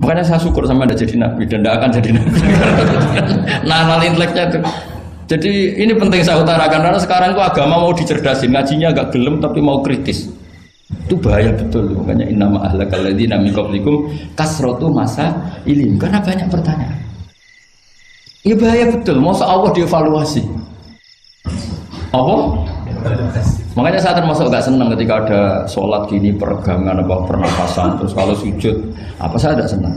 Makanya saya syukur sama Anda jadi nabi dan tidak akan jadi nabi. Nah, inteleknya itu. Jadi ini penting saya utarakan karena sekarang itu agama mau dicerdasin, ngajinya agak gelem tapi mau kritis. Itu bahaya betul. Makanya innama ahlakal ladzina min qablikum kasratu masa ilim, karena banyak pertanyaan. Ini bahaya betul. Masa Allah dievaluasi? Apa? Makanya saya termasuk gak senang ketika ada sholat gini peregangan apa pernapasan, terus kalau sujud apa saya tidak senang.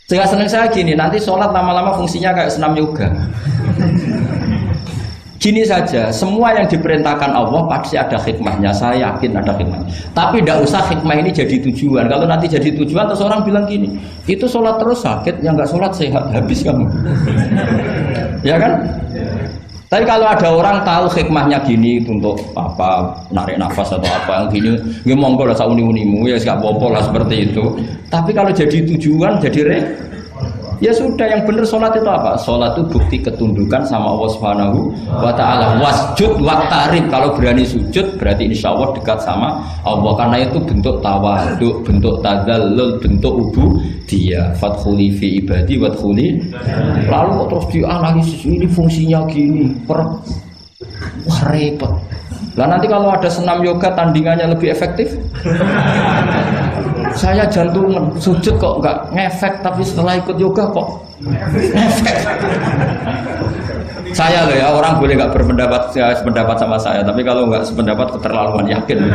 Sehingga senang saya gini, nanti sholat lama-lama fungsinya kayak senam yoga. Gini saja, semua yang diperintahkan Allah pasti ada hikmahnya, saya yakin ada hikmahnya. Tapi tidak usah hikmah ini jadi tujuan. Kalau nanti jadi tujuan, terus orang bilang gini, itu sholat terus sakit, yang nggak sholat sehat, habis kamu. Ya kan? Tapi kalau ada orang tahu hikmahnya gini untuk apa, narik nafas atau apa yang gini, nggak monggo lah sauni-unimu ya nggak apa-apa lah seperti itu. Tapi kalau jadi tujuan, jadi ya sudah, yang benar sholat itu apa? Sholat itu bukti ketundukan sama Allah Subhanahu wa ta'ala. Wasjud waqtarib, kalau berani sujud berarti insya Allah dekat sama Allah, karena itu bentuk tawaduk, bentuk tadzallul, bentuk ubudiyah. Fadkhuli fi ibadi wadkhuli. Lalu kok terus dianalisis ini fungsinya gini, wah repot. Lah nanti kalau ada senam yoga tandingannya lebih efektif. Saya jantungan, sujud kok nggak ngefek, tapi setelah ikut yoga kok ngefek. Saya loh ya, orang boleh nggak berpendapat sependapat sama saya, tapi kalau nggak sependapat keterlaluan, yakin.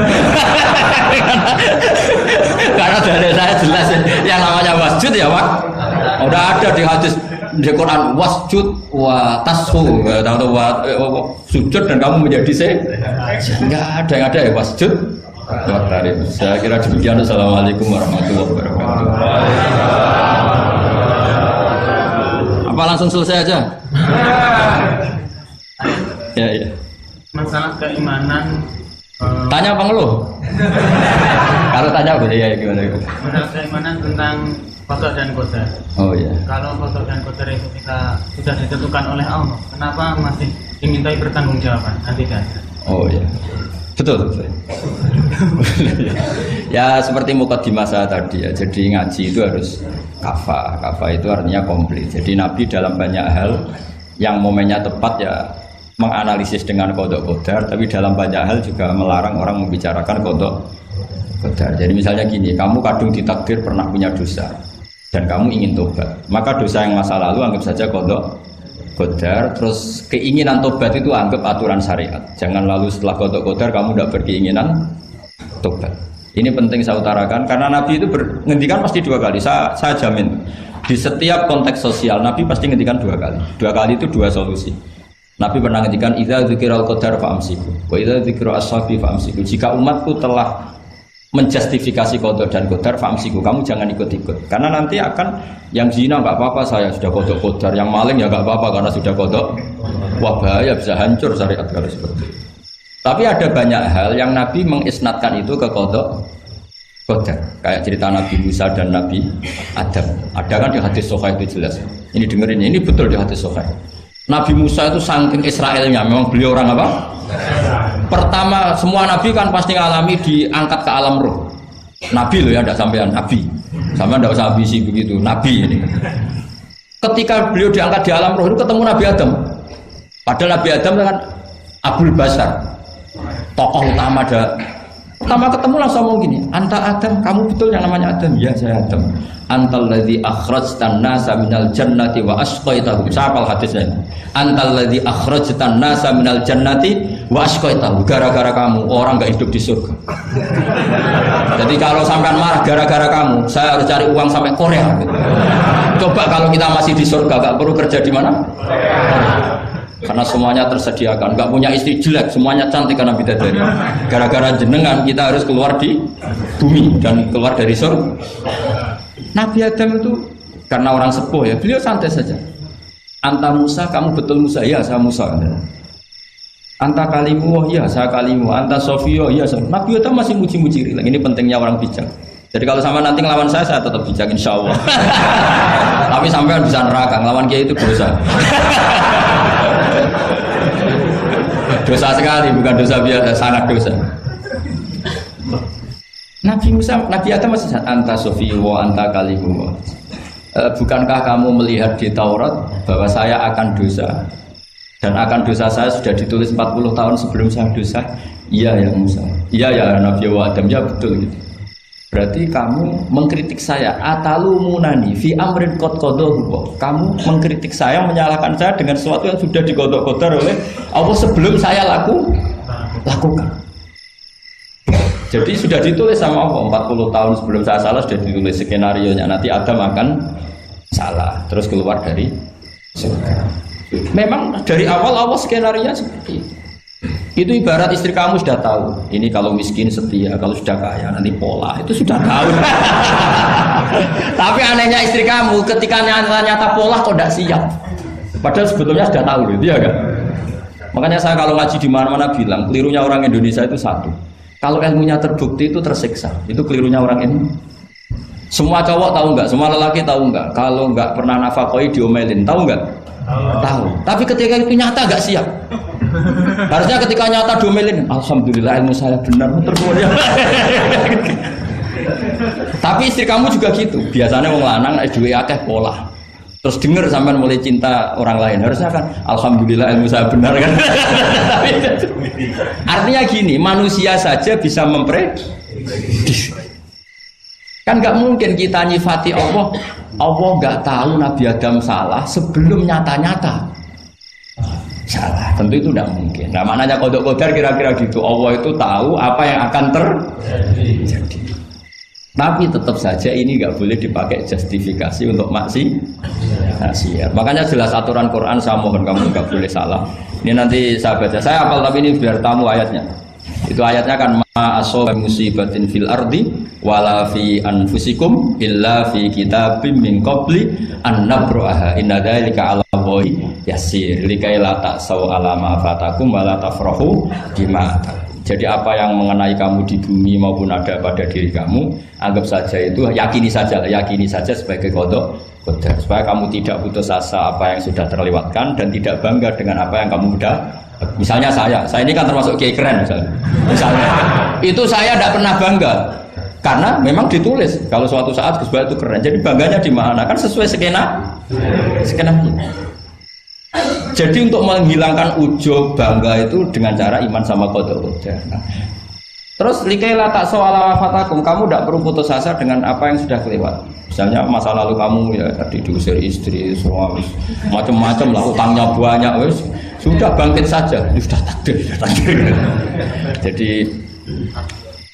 Karena dari saya jelas yang namanya wasjud ya Pak, udah ada di hadis di Quran, wasjud wa tashu, atau sujud dan kamu menjadi nggak ada yang ada ya wasjud. Saya kira demikian. Assalamualaikum warahmatullahi wabarakatuh. Apa langsung selesai aja? Ya. Masalah keimanan. Tanya apa ngeluh? Kalau tanya boleh ya gimana? Masalah keimanan tentang qada dan qadar. Oh iya. Kalau qada dan qadar itu kita sudah ditentukan oleh Allah, kenapa masih dimintai pertanggungjawaban? Nanti kan? Oh iya. Betul. Ya seperti mukadimah saya tadi ya. Jadi ngaji itu harus kafah. Kafah itu artinya komplit. Jadi Nabi dalam banyak hal yang momennya tepat ya menganalisis dengan qada qadar, tapi dalam banyak hal juga melarang orang membicarakan qada qadar. Jadi misalnya gini, kamu kadung ditakdir pernah punya dosa dan kamu ingin tobat, maka dosa yang masa lalu anggap saja qada qadar, terus keinginan tobat itu anggap aturan syariat. Jangan lalu setelah qada qadar kamu tidak berkeinginan tobat. Ini penting saya utarakan karena Nabi itu ngendikan pasti dua kali. Saya jamin di setiap konteks sosial Nabi pasti ngendikan dua kali. Dua kali itu dua solusi. Nabi pernah ngendikan idza dzikiral qadar fa'amsiku wa idza dzikra ashabi fa'amsiku. Jika umatku telah menjustifikasi qada dan qadar fa'amsiku, kamu jangan ikut-ikut. Karena nanti akan yang zina enggak apa-apa, saya sudah qada qadar, yang maling ya enggak apa-apa karena sudah qada. Wah bahaya, bisa hancur syariat kalau seperti itu. Tapi ada banyak hal yang Nabi mengisnadkan itu ke qada qadar. Kayak cerita Nabi Musa dan Nabi Adam. Ada kan di hadis Sahih itu jelas. Ini dengerin, ini betul di hadis Sahih. Nabi Musa itu saking Israelnya, memang beliau orang apa? Pertama, semua Nabi kan pasti ngalami diangkat ke alam roh. Nabi loh ya, tidak sampean Nabi. Sama tidak usah ambisi begitu, Nabi ini. Ketika beliau diangkat di alam roh itu ketemu Nabi Adam. Padahal Nabi Adam kan Abul Basar, tokoh utama ada. Pertama ketemu langsung ngomong gini, anta Adam, kamu betul yang namanya Adam? Ya saya Adam. Antal ladzi akhrajtan nasa minal jannati wa asqaitahum. Siapa hadisnya? Antal ladzi akhrajtan nasa minal jannati wa asqaitahum. Gara-gara kamu orang enggak hidup di surga. Jadi kalau sampean marah gara-gara kamu, saya harus cari uang sampai Korea gitu. Coba kalau kita masih di surga enggak perlu kerja di mana? Karena semuanya tersediakan, nggak punya istri jelek, semuanya cantik karena bidadari. Gara-gara jenengan kita harus keluar di bumi dan keluar dari surga. Nabi Adam itu karena orang sepuh ya, beliau santai saja. Anta Musa, kamu betul Musa? Ya saya Musa. Anta kalimu, ya saya kalimu. Anta Sofio, ya saya. Nabi Adam masih muji-muji. Ini pentingnya orang bijak. Jadi kalau sama nanti ngelawan saya tetap bijak insya Allah. Tapi sampai bisa neraka, ngelawan kiai itu dosa. Dosa sekali, bukan dosa biasa, sangat dosa. Nabi Musa, Nabi Adam masih anta sofi wa anta kalimu. Bukankah kamu melihat di Taurat bahwa saya akan dosa dan akan dosa saya sudah ditulis 40 tahun sebelum saya dosa? Iya ya Musa. Iya ya Nabi Adam, ya betul gitu. Berarti kamu mengkritik saya atalumunani fi amrin qad qadahu. Kamu mengkritik saya, menyalahkan saya dengan sesuatu yang sudah digodok-godok oleh Allah sebelum saya lakukan. Jadi sudah ditulis sama Allah 40 tahun sebelum saya salah sudah ditulis skenario-nya nanti Adam akan salah terus keluar dari surga. Memang dari awal Allah skenario-nya seperti itu. Itu ibarat istri kamu sudah tahu ini kalau miskin setia, kalau sudah kaya nanti pola, itu sudah tahu. Tapi anehnya istri kamu ketika nyata pola kok tidak siap, padahal sebetulnya sudah tahu gitu ya kan. Makanya saya kalau ngaji di mana-mana bilang kelirunya orang Indonesia itu satu, kalau ilmunya terbukti itu tersiksa, itu kelirunya orang ini. Semua cowok tahu nggak, semua lelaki tahu nggak, kalau nggak pernah nafakoi diomelin, tahu nggak? Tahu. Tapi ketika itu nyata nggak siap. Harusnya ketika nyata diomelin, alhamdulillah ilmu saya benar terus. Tapi istri kamu juga gitu. Biasanya wong lanang duwe akeh pola. Terus dengar sampean mulai cinta orang lain. Harusnya kan alhamdulillah ilmu saya benar kan. Artinya gini, manusia saja bisa memprediksi. Kan nggak mungkin kita nyifati Allah. Allah nggak tahu Nabi Adam salah sebelum nyata-nyata salah, tentu itu tidak mungkin. Nah maknanya kodok kodar kira-kira gitu. Allah itu tahu apa yang akan terjadi. Tapi tetap saja ini nggak boleh dipakai justifikasi untuk maksiat. Makanya jelas aturan Quran, saya mohon kamu nggak boleh salah. Ini nanti saya baca. Saya hafal tapi ini biar tamu ayatnya. Itu ayatnya kan ma asoba musibatin fil ardi wala fi anfusikum illa fi kitabim min qabli an nabraha inna dzalika 'ala Allahi yasir likai la ta'sau 'ala ma fatakum wala tafrahu bima. Jadi apa yang mengenai kamu di bumi maupun ada pada diri kamu, anggap saja itu yakini saja sebagai qada qadar supaya kamu tidak putus asa apa yang sudah terlewatkan dan tidak bangga dengan apa yang kamu sudah. Misalnya saya ini kan termasuk kiai keren misalnya itu saya tidak pernah bangga karena memang ditulis kalau suatu saat Gus Bahat itu keren, jadi bangganya di mana kan sesuai skena. Jadi untuk menghilangkan ujub bangga itu dengan cara iman sama qada qadar. Terus likaila tak soal fatakum, kamu tidak perlu putus asa dengan apa yang sudah kelewat. Misalnya masa lalu kamu ya tadi diusir istri, suami, macam-macam lah, utangnya banyak, wes sudah bangkit saja, sudah takdir. Jadi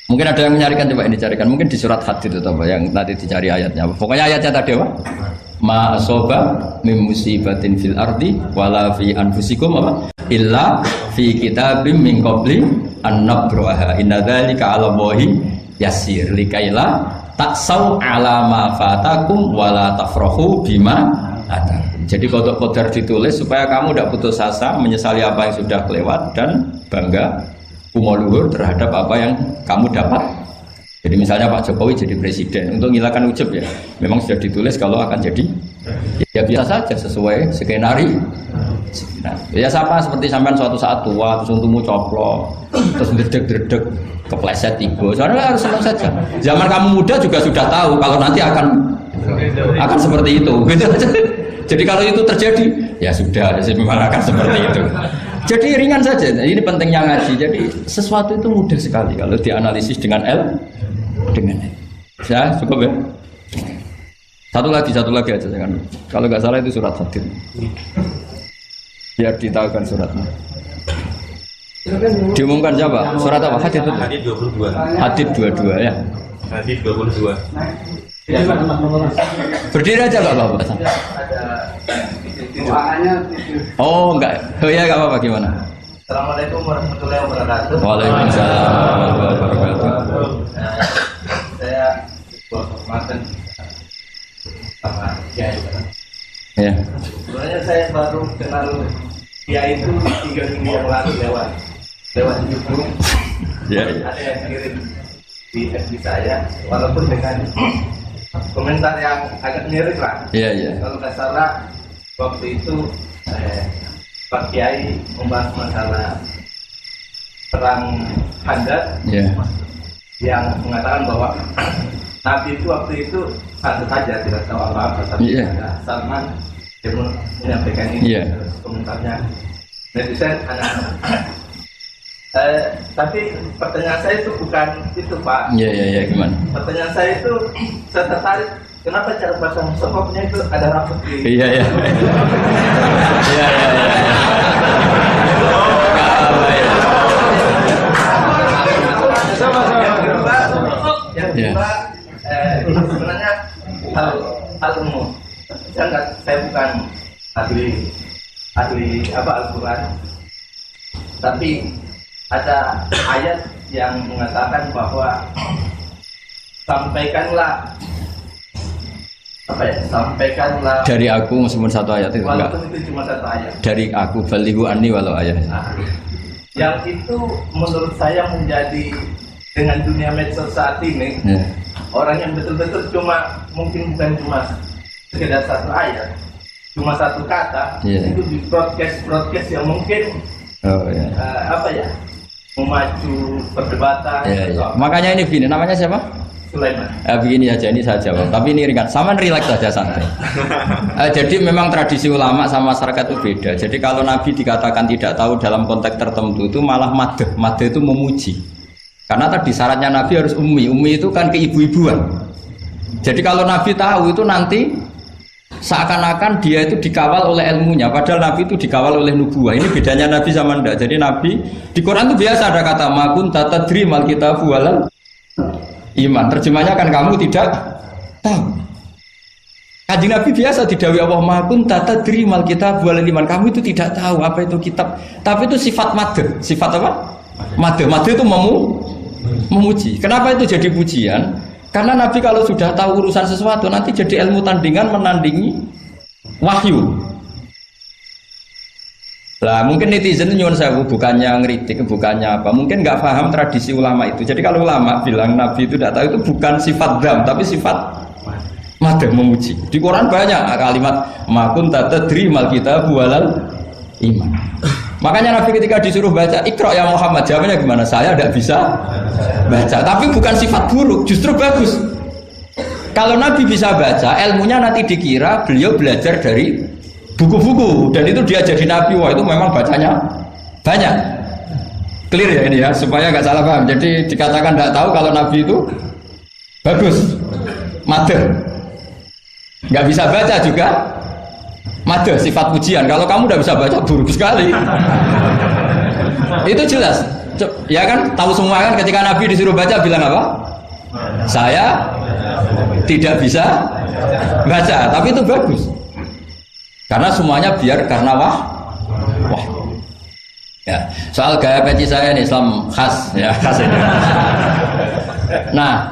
mungkin ada yang mencarikan, coba ini carikan, mungkin di surat Hadid itu apa yang nanti dicari ayatnya. Pokoknya ayatnya tadi apa? Ma asoba mim musibatin fil ardi wala fi anfusikum apa? Illa fi kitabim min qabli an nabraha inna dzalika 'ala Allahi yasir likaila taksau 'ala ma fatakum wala tafrahu bima atar. Jadi kodok kodar ditulis supaya kamu tidak putus asa menyesali apa yang sudah kelewat dan bangga kumoluhur terhadap apa yang kamu dapat. Jadi misalnya Pak Jokowi jadi presiden, untuk menghilangkan ujub ya, memang sudah ditulis kalau akan jadi, ya biasa saja sesuai skenario. Nah, ya sama seperti sampean suatu saat tua, terus untukmu coplok, terus dredeg-dredeg, kepleset tiba. Soalnya harus senang saja. Zaman kamu muda juga sudah tahu kalau nanti akan seperti itu. Gitu. Jadi kalau itu terjadi, ya sudah, memang akan seperti itu. Jadi ringan saja. Ini pentingnya ngaji. Jadi sesuatu itu mudah sekali kalau dianalisis dengan ya cukup ya. Satu lagi aja kan. Kalau nggak salah itu surat Hadid. Biar ditahukan suratnya. Diumumkan siapa? Surat apa? Hadid itu. Hadid 22. Hadid 22 ya. Hadid 22. Berdiri aja nggak apa-apa. Oh enggak. Oh ya nggak apa-apa gimana? Assalamualaikum warahmatullahi wabarakatuh. Waalaikumsalam warahmatullahi wabarakatuh. Saya berkesempatan sama Kiai. Ya. Sebenarnya saya baru kenal Kiai itu 3 minggu yang lalu lewat YouTube. Ya. Ada yang kirim di FB saya, walaupun dengan komentar yang agak mirip lah. Iya. Kalau nggak salah waktu itu Pak Kiai membahas masalah perang Handar. Iya. yang mengatakan bahwa Nabi itu waktu itu satu saja tidak tahu apa-apa, tapi ada Salman dia menyampaikan ini komentarnya netizen anak-anak. Tapi pertanyaan saya itu bukan itu Pak. Iya gimana? Pertanyaan saya itu saya tertarik kenapa cara pasang sokoknya itu ada rambut di. Iya. Yang kedua, sebenarnya hal umum. Saya bukan ahli Al-Quran, tapi ada ayat yang mengatakan bahwa sampaikanlah dari aku meskipun satu ayat itu enggak. Walaupun itu cuma satu ayat. Dari aku balighu anni walau ayat. Yang itu menurut saya menjadi dengan dunia medsos saat ini orang yang betul-betul mungkin bukan cuma sekedar satu ayat, cuma satu kata itu di broadcast yang mungkin memacu perdebatan. Makanya ini begini, namanya siapa? Sulaiman. Begini saja, ini saya jawab. Tapi ini ringan, sama relax saja santai. Jadi memang tradisi ulama sama masyarakat itu beda. Jadi kalau Nabi dikatakan tidak tahu dalam konteks tertentu itu malah madh. Madh itu memuji. Karena tadi syaratnya Nabi harus ummi. Ummi itu kan keibu-ibuan. Jadi kalau Nabi tahu itu nanti seakan-akan dia itu dikawal oleh ilmunya. Padahal Nabi itu dikawal oleh nubuah. Ini bedanya Nabi sama ndak. Jadi Nabi di Quran itu biasa ada kata makun tatadri mal kitabu walal iman. Terjemahnya kan kamu tidak tahu. Kanjeng Nabi biasa didhawuhi Allah makun tatadri mal kitabu walal iman. Kamu itu tidak tahu apa itu kitab. Tapi itu sifat madh. Sifat apa? Madh. Madh itu memuji. Kenapa itu jadi pujian? Karena Nabi kalau sudah tahu urusan sesuatu nanti jadi ilmu tandingan menandingi wahyu. Lah mungkin netizen nyuwun sewu bukannya ngeritik, bukannya apa, mungkin nggak paham tradisi ulama itu. Jadi kalau ulama bilang Nabi itu tidak tahu itu bukan sifat dzam tapi sifat madh, memuji. Di Quran banyak kalimat makun tatadri mal kitabu walal iman. Makanya Nabi ketika disuruh baca Iqra ya Muhammad, jawabannya gimana? Saya tidak bisa baca. Tapi bukan sifat buruk, justru bagus. Kalau Nabi bisa baca, ilmunya nanti dikira beliau belajar dari buku-buku dan itu dia jadi Nabi. Wah itu memang bacanya banyak. Clear ya ini ya, supaya nggak salah paham. Jadi dikatakan tidak tahu kalau Nabi itu bagus, madh. Nggak bisa baca juga madh, sifat pujian. Kalau kamu udah bisa baca buruk sekali. Itu jelas. Ya kan, tahu semua kan ketika Nabi disuruh baca bilang apa? Saya tidak bisa baca, tapi itu bagus. Karena semuanya biar karena wah. Ya, soal gaya peci saya ini Islam khas ya, khas ini. Nah,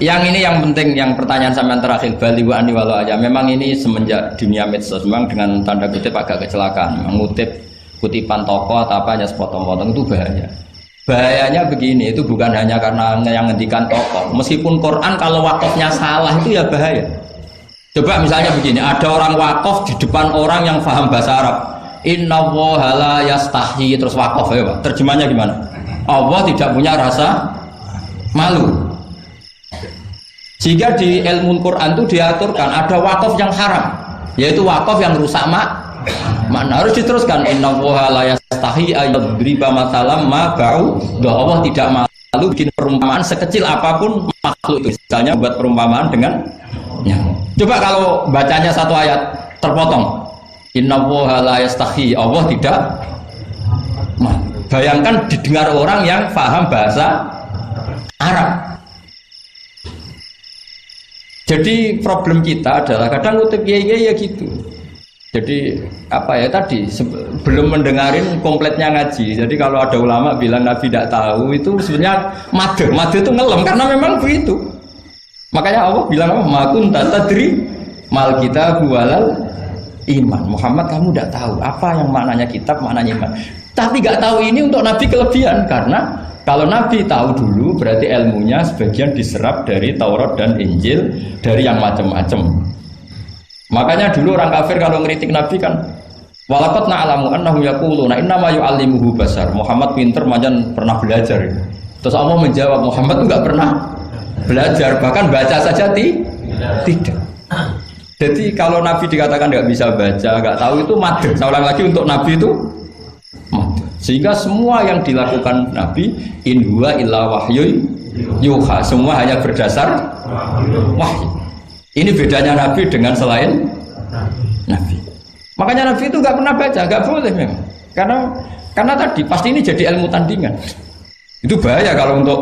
yang ini yang penting, yang pertanyaan sampean terakhir balighu anni walau aja. Memang ini semenjak dunia medsos memang dengan tanda kutip agak kecelakaan. Mengutip kutipan tokoh atau apa hanya sepotong-potong itu bahaya. Bahayanya begini, itu bukan hanya karena yang ngendikan tokoh. Meskipun Quran kalau wakafnya salah itu ya bahaya. Coba misalnya begini, ada orang wakaf di depan orang yang paham bahasa Arab. Innallaha la yastahi, terus wakaf ya Pak. Terjemahnya gimana? Allah tidak punya rasa malu. Sehingga di ilmu Quran itu diaturkan ada wakaf yang haram, yaitu wakaf yang rusak makna. Harus diteruskan innallaha la yastahi ayyadriba mathalam ma ba'u. Allah tidak malu bikin perumpamaan sekecil apapun makhluk itu. Misalnya buat perumpamaan dengan nyamuk. Coba kalau bacanya satu ayat terpotong. Innallaha la yastahi, Allah tidak malu. Bayangkan didengar orang yang paham bahasa Arab. Jadi problem kita adalah kadang ngutip ya gitu. Jadi apa ya tadi belum mendengarin kompletnya ngaji. Jadi kalau ada ulama bilang Nabi tidak tahu itu sebenarnya madh itu ngelem karena memang begitu. Makanya Allah bilang apa? Makun tatadri mal kitab walal iman. Muhammad kamu tidak tahu apa yang maknanya kitab, maknanya iman. Tapi nggak tahu ini untuk Nabi kelebihan karena kalau Nabi tahu dulu berarti ilmunya sebagian diserap dari Taurat dan Injil, dari yang macam-macam. Makanya dulu orang kafir kalau ngeritik Nabi kan walaqad na'lamu annahum yaquluna innama yu'allimuhu basar. Muhammad pinter macam pernah belajar. Terus Allah menjawab, Muhammad enggak pernah belajar, bahkan baca saja tidak. Jadi kalau Nabi dikatakan nggak bisa baca, nggak tahu itu madh. Saya ulang lagi, untuk Nabi itu madh. Sehingga semua yang dilakukan Nabi in huwa illa wahyu yuha, semua hanya berdasar wahyu. Ini bedanya Nabi dengan selain Nabi. Makanya Nabi itu nggak pernah baca, nggak boleh memang. Karena tadi pasti ini jadi ilmu tandingan. Itu bahaya kalau untuk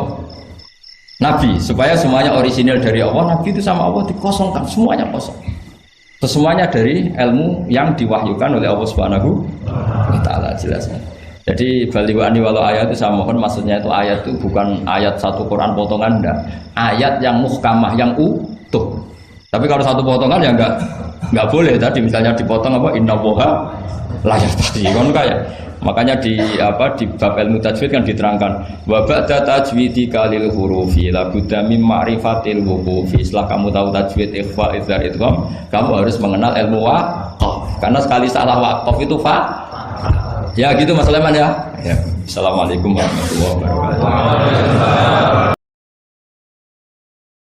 Nabi, supaya semuanya orisinil dari Allah. Nabi itu sama Allah dikosongkan, semuanya kosong. Semuanya dari ilmu yang diwahyukan oleh Allah Subhanahu wa Ta'ala, jelasnya. Jadi baliwani walau ayat itu saya mohon, maksudnya itu ayat itu bukan ayat satu Quran potongan, enggak. Ayat yang muhkamah, yang utuh. Tapi kalau satu potongan ya enggak boleh. Tadi misalnya dipotong apa, inna woha layar tadi kan kayak. Makanya di bab ilmu tajwid kan diterangkan wa ba'da tajwidika lil hurufi la budda mim ma'rifatil wuqufi. Setelah kamu tahu tajwid, ikhfa, idgham, idgham, kamu harus mengenal ilmu waqaf. Karena sekali salah waqaf itu fa. Ya gitu Mas Leman ya. Assalamualaikum warahmatullahi wabarakatuh.